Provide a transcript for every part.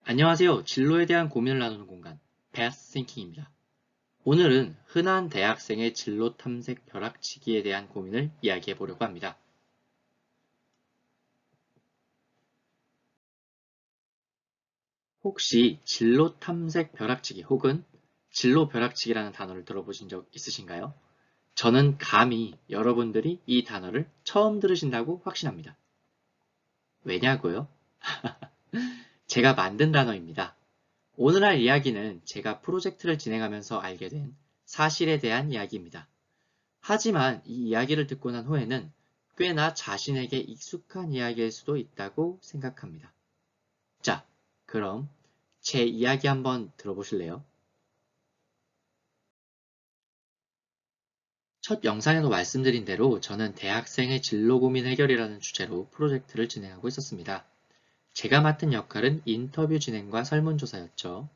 안녕하세요. 진로에 대한 고민을 나누는 공간, Path Thinking입니다. 오늘은 흔한 대학생의 진로 탐색 벼락치기에 대한 고민을 이야기해 보려고 합니다. 혹시 진로 탐색 벼락치기 혹은 진로 벼락치기라는 단어를 들어보신 적 있으신가요? 저는 감히 여러분들이 이 단어를 처음 들으신다고 확신합니다. 왜냐고요? 제가 만든 단어입니다. 오늘 할 이야기는 제가 프로젝트를 진행하면서 알게 된 사실에 대한 이야기입니다. 하지만 이 이야기를 듣고 난 후에는 꽤나 자신에게 익숙한 이야기일 수도 있다고 생각합니다. 자, 그럼 제 이야기 한번 들어보실래요? 첫 영상에도 말씀드린 대로 저는 대학생의 진로 고민 해결이라는 주제로 프로젝트를 진행하고 있었습니다. 제가 맡은 역할은 인터뷰 진행과 설문조사였죠.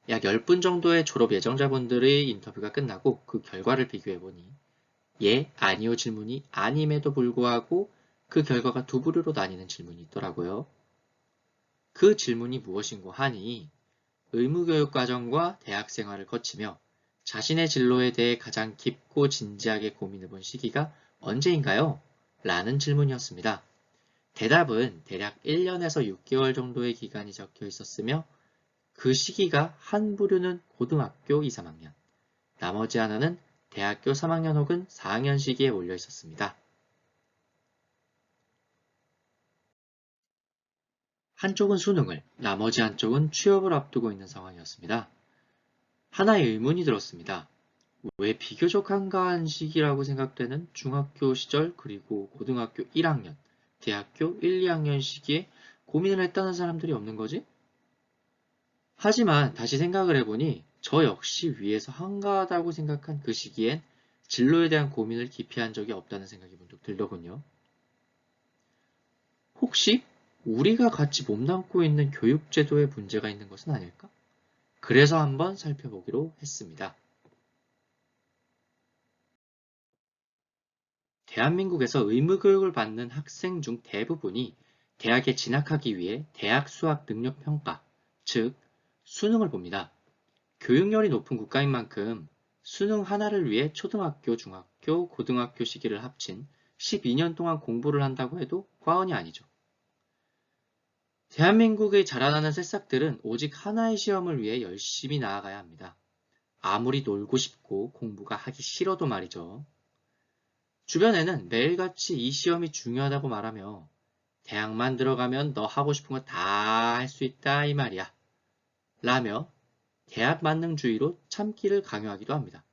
약 10분 정도의 졸업 예정자분들의 인터뷰가 끝나고 그 결과를 비교해보니 예, 아니요 질문이 아님에도 불구하고 그 결과가 두 부류로 나뉘는 질문이 있더라고요. 그 질문이 무엇인고 하니 의무교육 과정과 대학 생활을 거치며 자신의 진로에 대해 가장 깊고 진지하게 고민해본 시기가 언제인가요? 라는 질문이었습니다. 대답은 대략 1년에서 6개월 정도의 기간이 적혀 있었으며 그 시기가 한 부류는 고등학교 2, 3학년, 나머지 하나는 대학교 3학년 혹은 4학년 시기에 몰려 있었습니다. 한쪽은 수능을, 나머지 한쪽은 취업을 앞두고 있는 상황이었습니다. 하나의 의문이 들었습니다. 왜 비교적 한가한 시기라고 생각되는 중학교 시절 그리고 고등학교 1학년, 대학교 1, 2학년 시기에 고민을 했다는 사람들이 없는 거지? 하지만 다시 생각을 해보니 저 역시 위에서 한가하다고 생각한 그 시기엔 진로에 대한 고민을 깊이 한 적이 없다는 생각이 문득 들더군요. 혹시 우리가 같이 몸담고 있는 교육제도에 문제가 있는 것은 아닐까? 그래서 한번 살펴보기로 했습니다. 대한민국에서 의무교육을 받는 학생 중 대부분이 대학에 진학하기 위해 대학 수학 능력 평가, 즉 수능을 봅니다. 교육열이 높은 국가인 만큼 수능 하나를 위해 초등학교, 중학교, 고등학교 시기를 합친 12년 동안 공부를 한다고 해도 과언이 아니죠. 대한민국의 자라나는 새싹들은 오직 하나의 시험을 위해 열심히 나아가야 합니다. 아무리 놀고 싶고 공부가 하기 싫어도 말이죠. 주변에는 매일같이 이 시험이 중요하다고 말하며 대학만 들어가면 너 하고 싶은 거 다 할 수 있다 이 말이야. 라며 대학 만능주의로 참기를 강요하기도 합니다.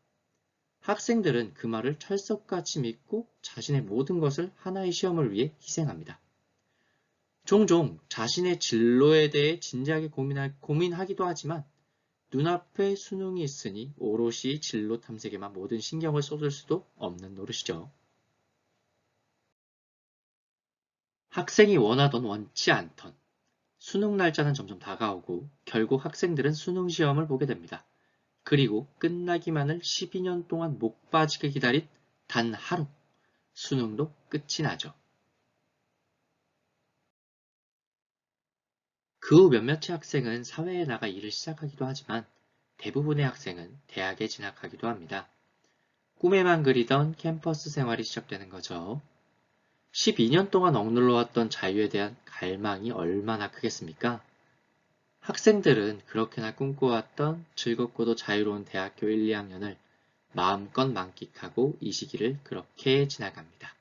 학생들은 그 말을 철석같이 믿고 자신의 모든 것을 하나의 시험을 위해 희생합니다. 종종 자신의 진로에 대해 진지하게 고민하기도 하지만 눈앞에 수능이 있으니 오롯이 진로 탐색에만 모든 신경을 쏟을 수도 없는 노릇이죠. 학생이 원하던 원치 않던 수능 날짜는 점점 다가오고 결국 학생들은 수능 시험을 보게 됩니다. 그리고 끝나기만을 12년 동안 목 빠지게 기다린 단 하루, 수능도 끝이 나죠. 그 후 몇몇의 학생은 사회에 나가 일을 시작하기도 하지만 대부분의 학생은 대학에 진학하기도 합니다. 꿈에만 그리던 캠퍼스 생활이 시작되는 거죠. 12년 동안 억눌러왔던 자유에 대한 갈망이 얼마나 크겠습니까? 학생들은 그렇게나 꿈꿔왔던 즐겁고도 자유로운 대학교 1, 2학년을 마음껏 만끽하고 이 시기를 그렇게 지나갑니다.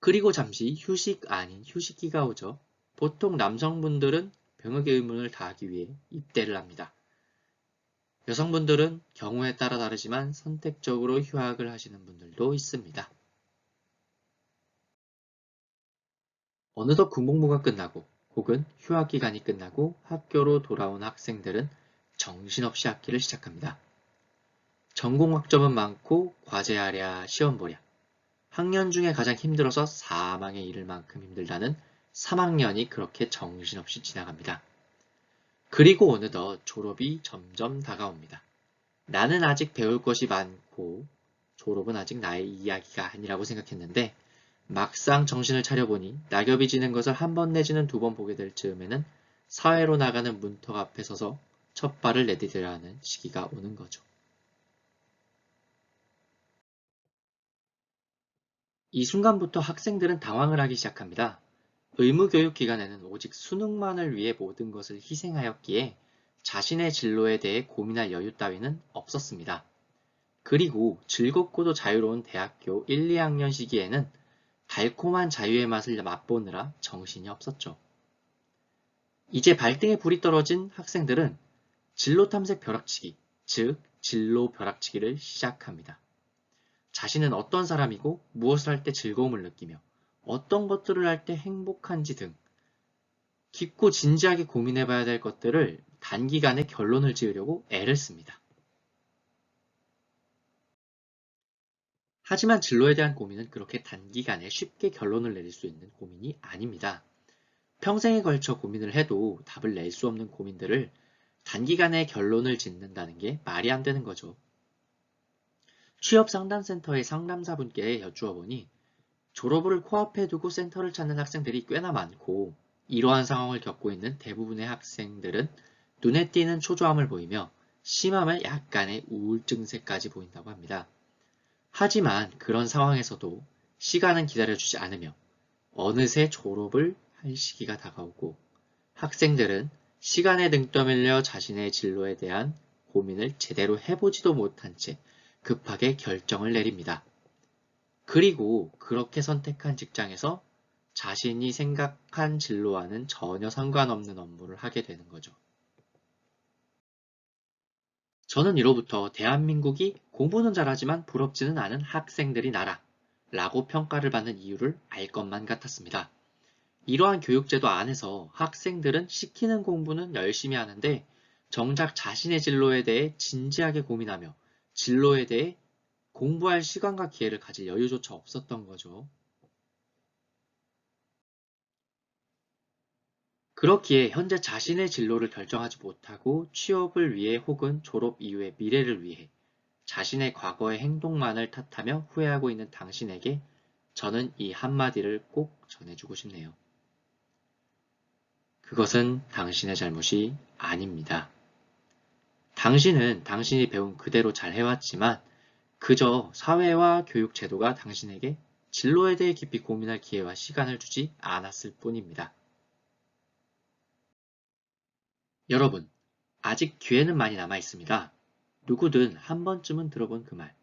그리고 잠시 휴식 아닌 휴식기가 오죠. 보통 남성분들은 병역의 의무를 다하기 위해 입대를 합니다. 여성분들은 경우에 따라 다르지만 선택적으로 휴학을 하시는 분들도 있습니다. 어느덧 군복무가 끝나고 혹은 휴학 기간이 끝나고 학교로 돌아온 학생들은 정신없이 학기를 시작합니다. 전공 학점은 많고 과제하랴 시험 보랴. 학년 중에 가장 힘들어서 사망에 이를 만큼 힘들다는 3학년이 그렇게 정신없이 지나갑니다. 그리고 어느덧 졸업이 점점 다가옵니다. 나는 아직 배울 것이 많고 졸업은 아직 나의 이야기가 아니라고 생각했는데 막상 정신을 차려보니 낙엽이 지는 것을 한 번 내지는 두 번 보게 될 즈음에는 사회로 나가는 문턱 앞에 서서 첫 발을 내디뎌야 하는 시기가 오는 거죠. 이 순간부터 학생들은 당황을 하기 시작합니다. 의무교육 기간에는 오직 수능만을 위해 모든 것을 희생하였기에 자신의 진로에 대해 고민할 여유 따위는 없었습니다. 그리고 즐겁고도 자유로운 대학교 1, 2학년 시기에는 달콤한 자유의 맛을 맛보느라 정신이 없었죠. 이제 발등에 불이 떨어진 학생들은 진로 탐색 벼락치기, 즉 진로 벼락치기를 시작합니다. 자신은 어떤 사람이고 무엇을 할 때 즐거움을 느끼며 어떤 것들을 할 때 행복한지 등 깊고 진지하게 고민해봐야 될 것들을 단기간에 결론을 지으려고 애를 씁니다. 하지만 진로에 대한 고민은 그렇게 단기간에 쉽게 결론을 내릴 수 있는 고민이 아닙니다. 평생에 걸쳐 고민을 해도 답을 낼 수 없는 고민들을 단기간에 결론을 짓는다는 게 말이 안 되는 거죠. 취업상담센터의 상담사분께 여쭈어 보니 졸업을 코앞에 두고 센터를 찾는 학생들이 꽤나 많고 이러한 상황을 겪고 있는 대부분의 학생들은 눈에 띄는 초조함을 보이며 심하면 약간의 우울증세까지 보인다고 합니다. 하지만 그런 상황에서도 시간은 기다려주지 않으며 어느새 졸업을 할 시기가 다가오고 학생들은 시간에 등 떠밀려 자신의 진로에 대한 고민을 제대로 해보지도 못한 채 급하게 결정을 내립니다. 그리고 그렇게 선택한 직장에서 자신이 생각한 진로와는 전혀 상관없는 업무를 하게 되는 거죠. 저는 이로부터 대한민국이 공부는 잘하지만 부럽지는 않은 학생들이 나라 라고 평가를 받는 이유를 알 것만 같았습니다. 이러한 교육제도 안에서 학생들은 시키는 공부는 열심히 하는데 정작 자신의 진로에 대해 진지하게 고민하며 진로에 대해 공부할 시간과 기회를 가질 여유조차 없었던 거죠. 그렇기에 현재 자신의 진로를 결정하지 못하고 취업을 위해 혹은 졸업 이후의 미래를 위해 자신의 과거의 행동만을 탓하며 후회하고 있는 당신에게 저는 이 한마디를 꼭 전해주고 싶네요. 그것은 당신의 잘못이 아닙니다. 당신은 당신이 배운 그대로 잘 해왔지만 그저 사회와 교육 제도가 당신에게 진로에 대해 깊이 고민할 기회와 시간을 주지 않았을 뿐입니다. 여러분, 아직 기회는 많이 남아 있습니다. 누구든 한 번쯤은 들어본 그 말.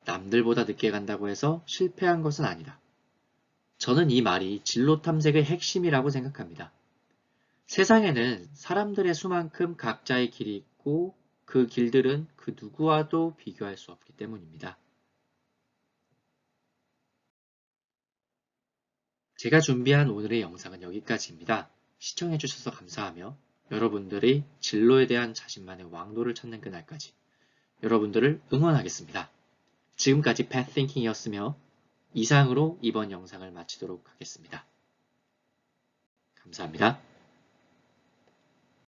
남들보다 늦게 간다고 해서 실패한 것은 아니다. 저는 이 말이 진로 탐색의 핵심이라고 생각합니다. 세상에는 사람들의 수만큼 각자의 길이 있고 그 길들은 그 누구와도 비교할 수 없기 때문입니다. 제가 준비한 오늘의 영상은 여기까지입니다. 시청해주셔서 감사하며 여러분들의 진로에 대한 자신만의 왕도를 찾는 그날까지 여러분들을 응원하겠습니다. 지금까지 patthinking이었으며 이상으로 이번 영상을 마치도록 하겠습니다. 감사합니다.